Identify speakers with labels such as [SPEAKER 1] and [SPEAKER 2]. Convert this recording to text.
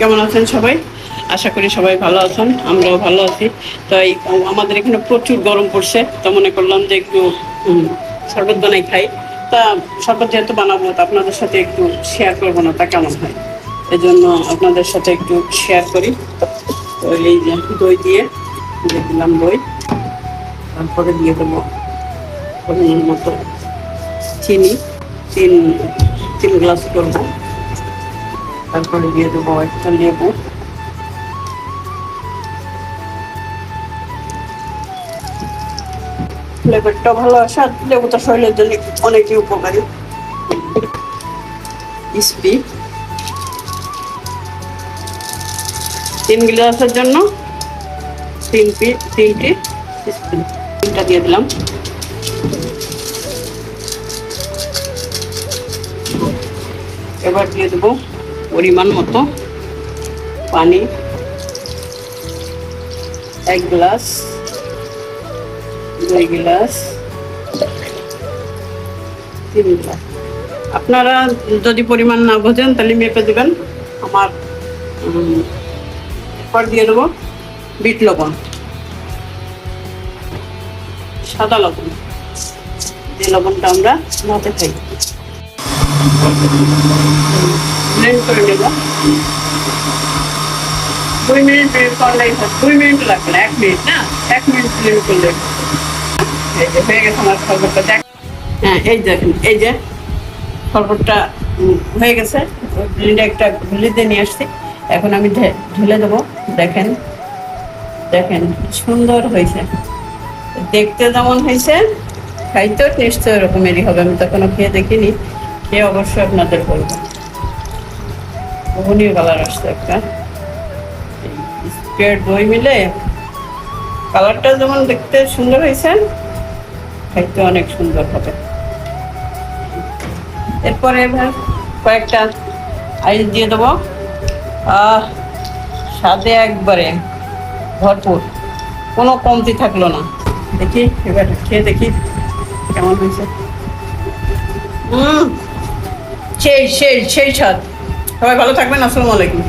[SPEAKER 1] কেমন আছেন সবাই? আশা করি সবাই ভালো আছেন, আমরাও ভালো আছি। তাই আমাদের এখানে প্রচুর গরম পড়ছে, তো মনে করলাম যে একটু শরবত বানাই খাই। তা শরবত যেহেতু বানাবো, তা আপনাদের সাথে একটু শেয়ার করবো না, তা কেমন হয়? এই জন্য আপনাদের সাথে একটু শেয়ার করি। তো এই যে দই দিয়ে দিলাম দই, তারপরে দিয়ে দেবো পরিমাণ মতো চিনি, তিন তিন গ্লাস করবো। তারপরে দিয়ে দেবো একটা লেবু, ফ্লেভারটা ভালো আসে। আর লেবুটা শরীরের জন্য অনেকই উপকারী। স্পি 3 গ্লাসের জন্য তিনটি স্পুন, তিনটা দিয়ে দিলাম। এবার দিয়ে দেবো পরিমাণ মতো পানি, 1 গ্লাস, 2 গ্লাস, 3 গ্লাস। আপনারা যদি পরিমাণ না বোঝেন তাহলে মেপে দেবেন। আমার এরপর দিয়ে দেবো বিট লবণ, সাদা লবণ। যে লবণটা আমরা ভাতে খাই। ব্লেন্ড করে নেব। 2 মিনিট করলেই হয়। 2 মিনিট লাগবে না, 1 মিনিট না, 1 মিনিট ব্লেন্ড করলে হয়ে গেছে আমার শরবতটা। দেখ, হ্যাঁ এই দেখেন, এই যে শরবতটা হয়ে গেছে। ব্লেন্ডে একটা ঘুলিতে নিয়ে আসছি। এখন আমি ঢেলে দেবো। দেখেন দেখেন সুন্দর হয়েছে, দেখতে যেমন হয়েছে খাইতেও নিশ্চয় এরকমেরই হবে। আমি তখনো খেয়ে দেখিনি, খেয়ে অবশ্যই আপনাদের বলবো। মোহনীয় কালার আসছে একটা, স্প্রেড দই মিলে কালারটা যেমন দেখতে সুন্দর হয়েছে, খাইতে অনেক সুন্দর হবে। এরপরে এবার কয়েকটা আইস দিয়ে দেবো। স্বাদে একবারে ভরপুর, কোনো কমতি থাকলো না। দেখি এবার খেয়ে দেখি কেমন হয়েছে। সেই সেই সেই স্বাদ। সবাই ভালো থাকবেন। আসসালামু আলাইকুম।